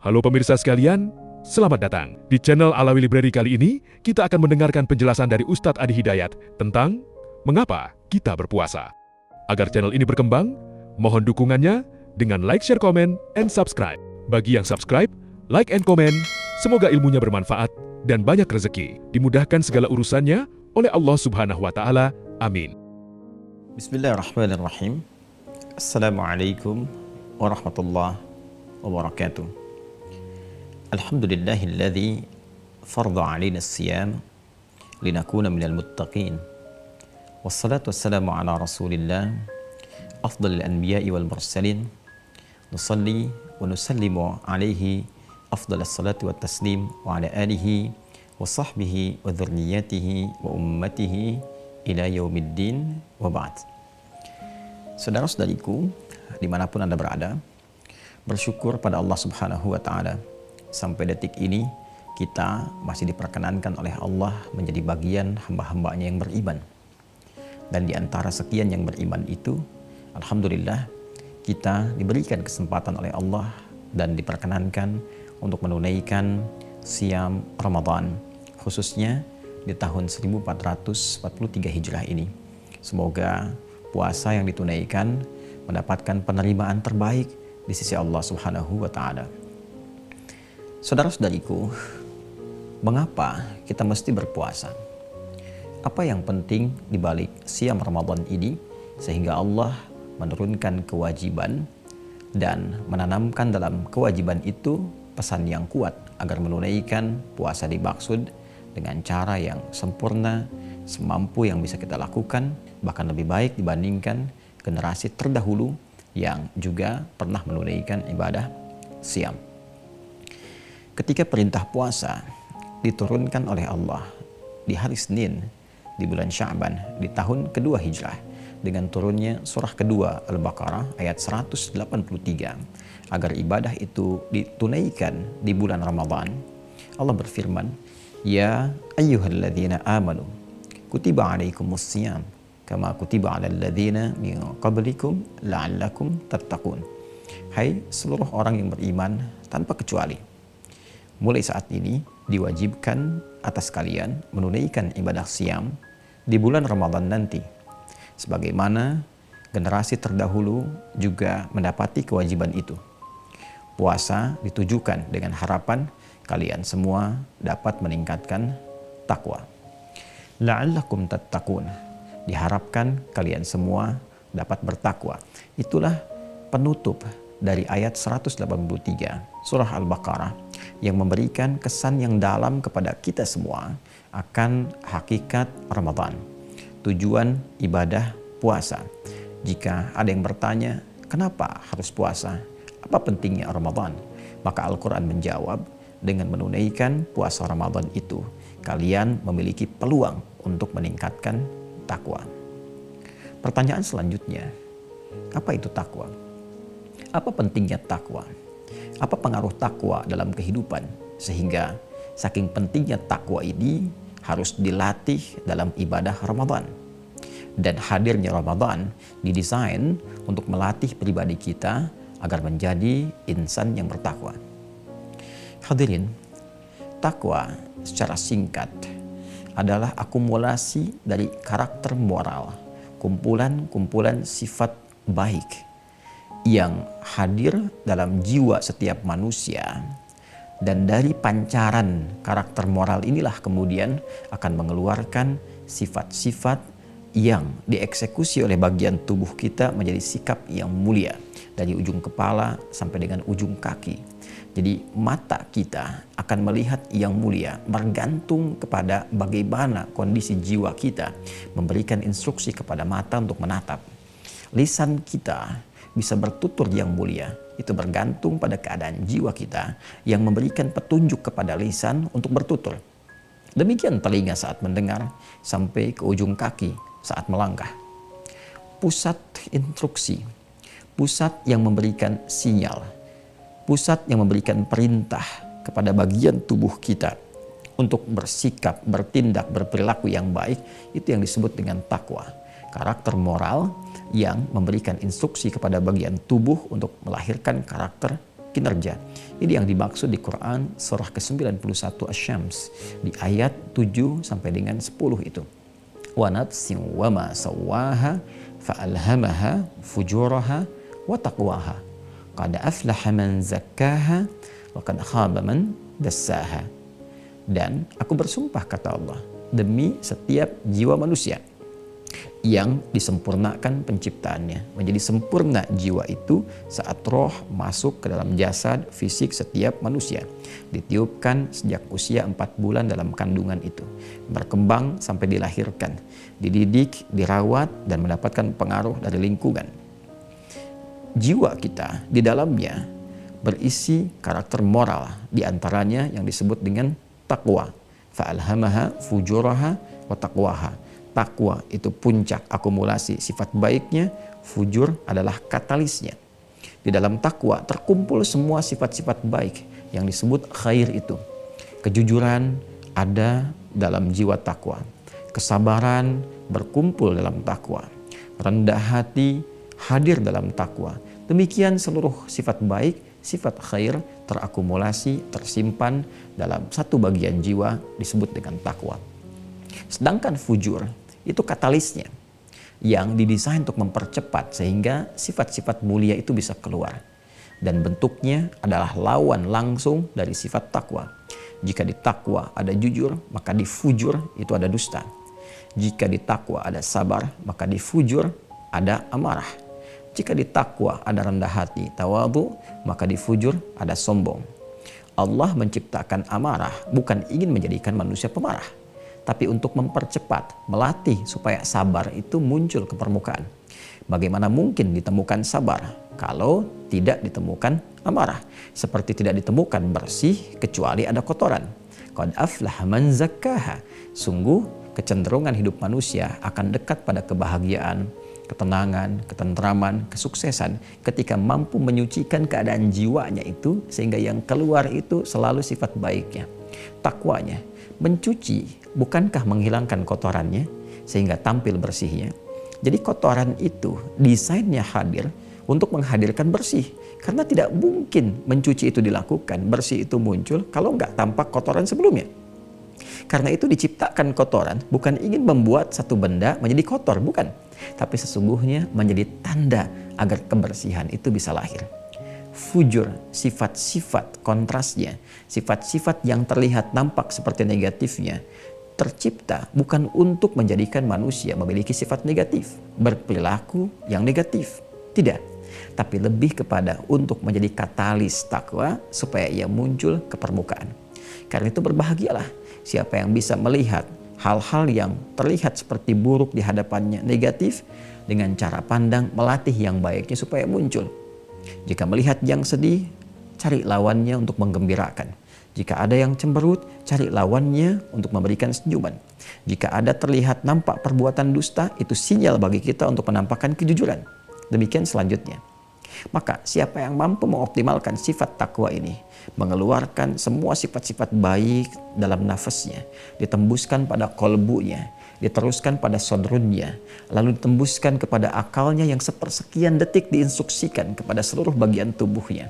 Halo pemirsa sekalian, selamat datang. Di channel Alawi Library kali ini, kita akan mendengarkan penjelasan dari Ustadz Adi Hidayat tentang mengapa kita berpuasa. Agar channel ini berkembang, mohon dukungannya dengan like, share, komen, and subscribe. Bagi yang subscribe, like and comment, semoga ilmunya bermanfaat dan banyak rezeki. Dimudahkan segala urusannya oleh Allah Subhanahu wa Ta'ala. Amin. Bismillahirrahmanirrahim. Assalamualaikum warahmatullahi wabarakatuh. Alhamdulillahilladzi farda alaina as-siyam linakuna minal muttaqin. Wassalatu wassalamu ala Rasulillah afdhalil anbiya'i wal mursalin. Nusalli wa nusallimu alaihi afdhalas salatu wat taslim wa ala alihi wa sahbihi wa dhurriyyatihi wa ummatihi ila yaumiddin wa ba'd. Saudara-saudariku, dimanapun Anda berada, bersyukur pada Allah Subhanahu wa Ta'ala. Sampai detik ini kita masih diperkenankan oleh Allah menjadi bagian hamba-hambanya yang beriman. Dan di antara sekian yang beriman itu, alhamdulillah kita diberikan kesempatan oleh Allah dan diperkenankan untuk menunaikan siam Ramadan, khususnya di tahun 1443 Hijrah ini. Semoga puasa yang ditunaikan mendapatkan penerimaan terbaik di sisi Allah Subhanahu wa Ta'ala. Saudara-saudariku, mengapa kita mesti berpuasa? Apa yang penting di balik siam Ramadan ini sehingga Allah menurunkan kewajiban dan menanamkan dalam kewajiban itu pesan yang kuat agar menunaikan puasa dimaksud dengan cara yang sempurna, semampu yang bisa kita lakukan, bahkan lebih baik dibandingkan generasi terdahulu yang juga pernah menunaikan ibadah siam. Ketika perintah puasa diturunkan oleh Allah di hari Senin di bulan Sya'ban di tahun kedua Hijrah dengan turunnya surah kedua Al-Baqarah ayat 183 agar ibadah itu ditunaikan di bulan Ramadan, Allah berfirman, "Ya ayyuhalladzina amanu kutiba alaikumus siyam kama kutiba alal ladzina min qablikum la'allakum tattaqun." Hai seluruh orang yang beriman tanpa kecuali, mulai saat ini diwajibkan atas kalian menunaikan ibadah siam di bulan Ramadan nanti, sebagaimana generasi terdahulu juga mendapati kewajiban itu. Puasa ditujukan dengan harapan kalian semua dapat meningkatkan takwa. La'allakum tattaqun, diharapkan kalian semua dapat bertakwa. Itulah penutup dari ayat 183 surah Al-Baqarah yang memberikan kesan yang dalam kepada kita semua akan hakikat Ramadan, tujuan ibadah puasa. Jika ada yang bertanya, kenapa harus puasa? Apa pentingnya Ramadan? Maka Al-Quran menjawab, dengan menunaikan puasa Ramadan itu, kalian memiliki peluang untuk meningkatkan takwa. Pertanyaan selanjutnya, apa itu takwa? Apa pentingnya takwa? Apa pengaruh takwa dalam kehidupan sehingga saking pentingnya takwa ini harus dilatih dalam ibadah Ramadan? Dan hadirnya Ramadan didesain untuk melatih pribadi kita agar menjadi insan yang bertakwa. Hadirin, takwa secara singkat adalah akumulasi dari karakter moral, kumpulan-kumpulan sifat baik yang hadir dalam jiwa setiap manusia, dan dari pancaran karakter moral inilah kemudian akan mengeluarkan sifat-sifat yang dieksekusi oleh bagian tubuh kita menjadi sikap yang mulia dari ujung kepala sampai dengan ujung kaki. Jadi mata kita akan melihat yang mulia bergantung kepada bagaimana kondisi jiwa kita memberikan instruksi kepada mata untuk menatap. Lisan kita bisa bertutur yang mulia, itu bergantung pada keadaan jiwa kita yang memberikan petunjuk kepada lisan untuk bertutur. Demikian telinga saat mendengar sampai ke ujung kaki saat melangkah. Pusat instruksi, pusat yang memberikan sinyal, pusat yang memberikan perintah kepada bagian tubuh kita untuk bersikap, bertindak, berperilaku yang baik, itu yang disebut dengan takwa. Karakter moral yang memberikan instruksi kepada bagian tubuh untuk melahirkan karakter kinerja. Ini yang dimaksud di Quran surah ke-91 Asy-Syams di ayat 7 sampai dengan 10 itu. Wa nafsin wa ma sawwaha fa'alhamaha fujuraha wa taqwaha. Qad aflaha man zakkaha wa qad khaba man dassaha. Dan aku bersumpah, kata Allah, demi setiap jiwa manusia yang disempurnakan penciptaannya. Menjadi sempurna jiwa itu saat roh masuk ke dalam jasad fisik setiap manusia. Ditiupkan sejak usia 4 bulan dalam kandungan itu. Berkembang sampai dilahirkan. Dididik, dirawat, dan mendapatkan pengaruh dari lingkungan. Jiwa kita di dalamnya berisi karakter moral, diantaranya yang disebut dengan takwa. Fa'alhamaha fujuraha wa taqwaha. Takwa itu puncak akumulasi sifat baiknya, fujur adalah katalisnya. Di dalam takwa terkumpul semua sifat-sifat baik yang disebut khair itu. Kejujuran ada dalam jiwa takwa. Kesabaran berkumpul dalam takwa. Rendah hati hadir dalam takwa. Demikian seluruh sifat baik, sifat khair terakumulasi, tersimpan dalam satu bagian jiwa disebut dengan takwa. Sedangkan fujur itu katalisnya yang didesain untuk mempercepat sehingga sifat-sifat mulia itu bisa keluar. Dan bentuknya adalah lawan langsung dari sifat takwa. Jika di takwa ada jujur, maka di fujur itu ada dusta. Jika di takwa ada sabar, maka di fujur ada amarah. Jika di takwa ada rendah hati, tawadhu, maka di fujur ada sombong. Allah menciptakan amarah bukan ingin menjadikan manusia pemarah, tapi untuk mempercepat, melatih supaya sabar itu muncul ke permukaan. Bagaimana mungkin ditemukan sabar kalau tidak ditemukan amarah? Seperti tidak ditemukan bersih kecuali ada kotoran. Qad aflaha man zakkaha. Sungguh kecenderungan hidup manusia akan dekat pada kebahagiaan, ketenangan, ketentraman, kesuksesan ketika mampu menyucikan keadaan jiwanya itu sehingga yang keluar itu selalu sifat baiknya. Takwanya mencuci, bukankah menghilangkan kotorannya sehingga tampil bersihnya? Jadi kotoran itu desainnya hadir untuk menghadirkan bersih. Karena tidak mungkin mencuci itu dilakukan, bersih itu muncul kalau nggak tampak kotoran sebelumnya. Karena itu diciptakan kotoran bukan ingin membuat satu benda menjadi kotor, bukan. Tapi sesungguhnya menjadi tanda agar kebersihan itu bisa lahir. Fujur, sifat-sifat kontrasnya, sifat-sifat yang terlihat nampak seperti negatifnya, tercipta bukan untuk menjadikan manusia memiliki sifat negatif, berperilaku yang negatif. Tidak, tapi lebih kepada untuk menjadi katalis takwa supaya ia muncul ke permukaan. Karena itu berbahagialah siapa yang bisa melihat hal-hal yang terlihat seperti buruk di hadapannya negatif dengan cara pandang melatih yang baiknya supaya muncul. Jika melihat yang sedih, cari lawannya untuk menggembirakan. Jika ada yang cemberut, cari lawannya untuk memberikan senyuman. Jika ada terlihat nampak perbuatan dusta, itu sinyal bagi kita untuk menampakkan kejujuran. Demikian selanjutnya. Maka siapa yang mampu mengoptimalkan sifat takwa ini, mengeluarkan semua sifat-sifat baik dalam nafasnya, ditembuskan pada kolbunya, diteruskan pada sodrunnya, lalu ditembuskan kepada akalnya yang sepersekian detik diinstruksikan kepada seluruh bagian tubuhnya.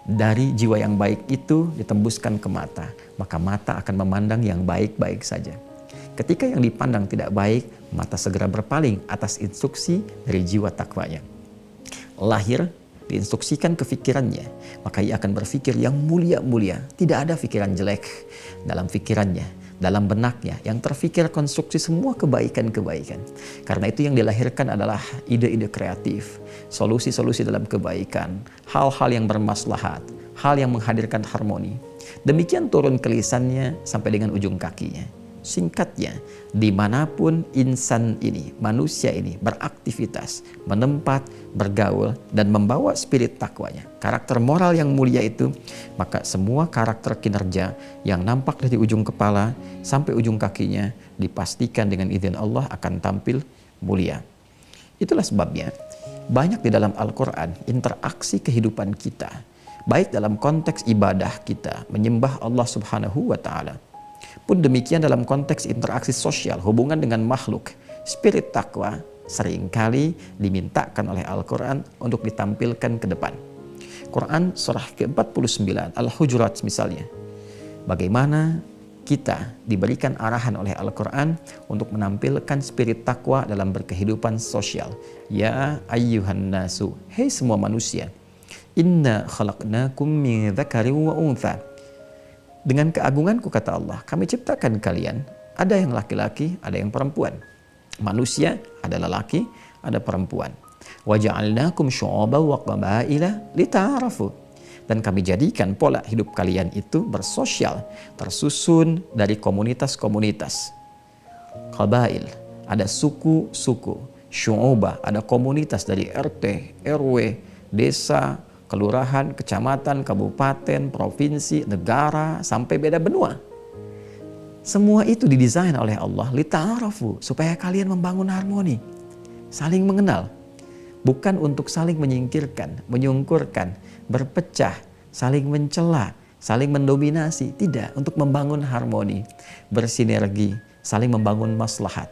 Dari jiwa yang baik itu ditembuskan ke mata, maka mata akan memandang yang baik-baik saja. Ketika yang dipandang tidak baik, mata segera berpaling atas instruksi dari jiwa takwanya. Lahir diinstruksikan ke pikirannya, maka ia akan berpikir yang mulia-mulia. Tidak ada pikiran jelek dalam pikirannya, dalam benaknya yang terfikir konstruksi semua kebaikan-kebaikan. Karena itu yang dilahirkan adalah ide-ide kreatif, solusi-solusi dalam kebaikan, hal-hal yang bermaslahat, hal yang menghadirkan harmoni. Demikian turun ke lisannya sampai dengan ujung kakinya. Singkatnya, dimanapun insan ini, manusia ini beraktivitas, menempat, bergaul, dan membawa spirit takwanya, karakter moral yang mulia itu, maka semua karakter kinerja yang nampak dari ujung kepala sampai ujung kakinya dipastikan dengan izin Allah akan tampil mulia. Itulah sebabnya banyak di dalam Al-Quran interaksi kehidupan kita, baik dalam konteks ibadah kita, menyembah Allah Subhanahu wa Ta'ala, pun demikian dalam konteks interaksi sosial, hubungan dengan makhluk, spirit takwa seringkali dimintakan oleh Al-Quran untuk ditampilkan ke depan. Quran surah ke-49 Al-Hujurat misalnya. Bagaimana kita diberikan arahan oleh Al-Quran untuk menampilkan spirit takwa dalam berkehidupan sosial. Ya ayyuhan nasu, hei semua manusia, inna khalaqnakum min dzakarin wa untha. Dengan keagunganku kata Allah, kami ciptakan kalian, ada yang laki-laki, ada yang perempuan. Manusia ada lelaki, ada perempuan. Wa ja'alnakum syu'uban wa qabaila lita'arafu. Dan kami jadikan pola hidup kalian itu bersosial, tersusun dari komunitas-komunitas. Qabail, ada suku-suku. Syu'uba, ada komunitas dari RT, RW, desa, kelurahan, kecamatan, kabupaten, provinsi, negara, sampai beda benua. Semua itu didesain oleh Allah lita'arafu, supaya kalian membangun harmoni, saling mengenal. Bukan untuk saling menyingkirkan, menyungkurkan, berpecah, saling mencela, saling mendominasi. Tidak, untuk membangun harmoni, bersinergi, saling membangun maslahat.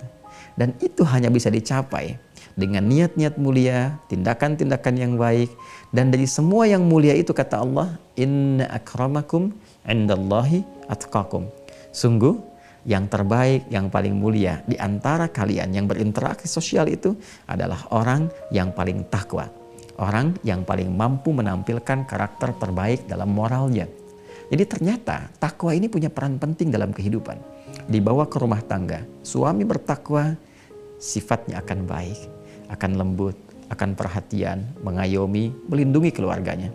Dan itu hanya bisa dicapai dengan niat-niat mulia, tindakan-tindakan yang baik. Dan dari semua yang mulia itu kata Allah, inna akramakum indallahi atqakum. Sungguh yang terbaik, yang paling mulia di antara kalian yang berinteraksi sosial itu adalah orang yang paling takwa. Orang yang paling mampu menampilkan karakter terbaik dalam moralnya. Jadi ternyata takwa ini punya peran penting dalam kehidupan. Dibawa ke rumah tangga, suami bertakwa, sifatnya akan baik, akan lembut, akan perhatian, mengayomi, melindungi keluarganya.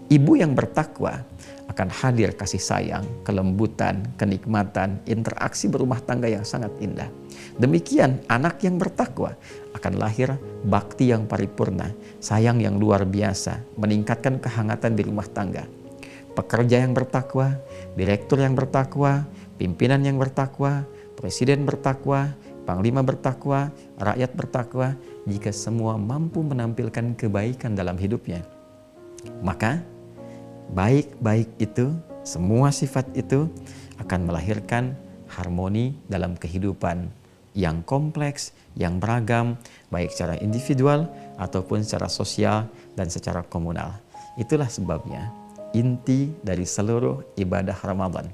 Ibu yang bertakwa akan hadir kasih sayang, kelembutan, kenikmatan, interaksi berumah tangga yang sangat indah. Demikian anak yang bertakwa akan lahir bakti yang paripurna, sayang yang luar biasa, meningkatkan kehangatan di rumah tangga. Pekerja yang bertakwa, direktur yang bertakwa, pimpinan yang bertakwa, presiden bertakwa, panglima bertakwa, rakyat bertakwa. Jika semua mampu menampilkan kebaikan dalam hidupnya, maka baik-baik itu, semua sifat itu akan melahirkan harmoni dalam kehidupan yang kompleks, yang beragam, baik secara individual ataupun secara sosial dan secara komunal. Itulah sebabnya inti dari seluruh ibadah Ramadan,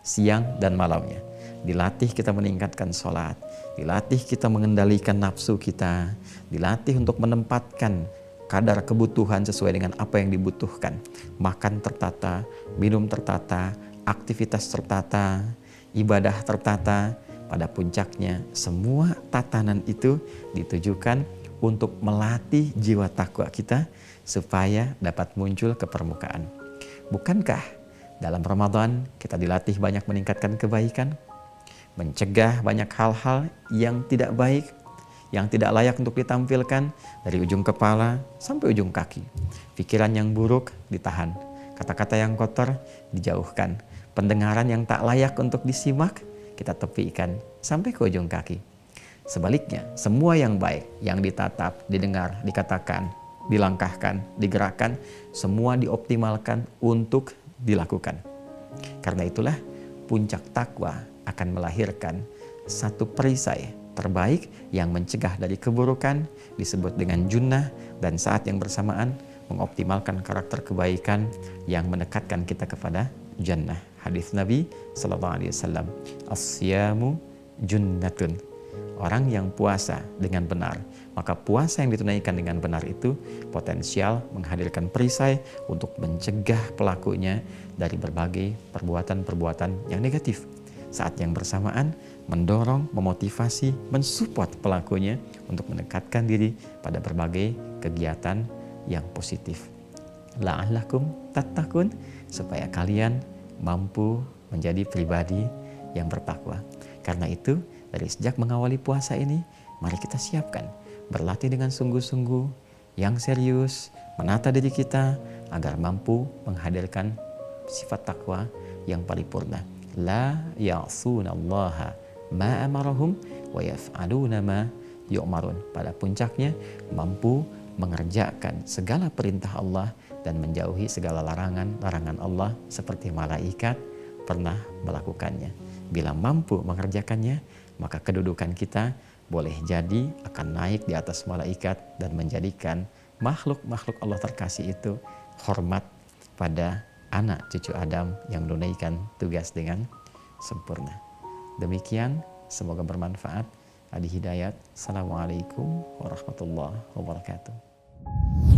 siang dan malamnya. Dilatih kita meningkatkan sholat, dilatih kita mengendalikan nafsu kita, dilatih untuk menempatkan kadar kebutuhan sesuai dengan apa yang dibutuhkan. Makan tertata, minum tertata, aktivitas tertata, ibadah tertata. Pada puncaknya, semua tatanan itu ditujukan untuk melatih jiwa takwa kita supaya dapat muncul ke permukaan. Bukankah dalam Ramadan kita dilatih banyak meningkatkan kebaikan, mencegah banyak hal-hal yang tidak baik, yang tidak layak untuk ditampilkan dari ujung kepala sampai ujung kaki. Pikiran yang buruk ditahan, kata-kata yang kotor dijauhkan, pendengaran yang tak layak untuk disimak kita tepikan sampai ke ujung kaki. Sebaliknya, semua yang baik, yang ditatap, didengar, dikatakan, dilangkahkan, digerakkan, semua dioptimalkan untuk dilakukan. Karena itulah puncak takwa akan melahirkan satu perisai terbaik yang mencegah dari keburukan, disebut dengan junnah, dan saat yang bersamaan mengoptimalkan karakter kebaikan yang mendekatkan kita kepada jannah. Hadis Nabi sallallahu alaihi wasallam, as-siyamu junnatun. Orang yang puasa dengan benar, maka puasa yang ditunaikan dengan benar itu potensial menghadirkan perisai untuk mencegah pelakunya dari berbagai perbuatan-perbuatan yang negatif. Saat yang bersamaan mendorong, memotivasi, mensupport pelakunya untuk mendekatkan diri pada berbagai kegiatan yang positif. La'allakum tattaqun, supaya kalian mampu menjadi pribadi yang bertakwa. Karena itu, dari sejak mengawali puasa ini, mari kita siapkan, berlatih dengan sungguh-sungguh, yang serius, menata diri kita agar mampu menghadirkan sifat takwa yang paripurna. La ya'sunallaha ma amarahum wa yaf'aluna ma yu'marun. Pada puncaknya mampu mengerjakan segala perintah Allah dan menjauhi segala larangan Allah seperti malaikat pernah melakukannya. Bila mampu mengerjakannya, maka kedudukan kita boleh jadi akan naik di atas malaikat dan menjadikan makhluk-makhluk Allah terkasih itu hormat pada anak cucu Adam yang menunaikan tugas dengan sempurna. Demikian, semoga bermanfaat. Adi Hidayat. Assalamualaikum warahmatullahi wabarakatuh.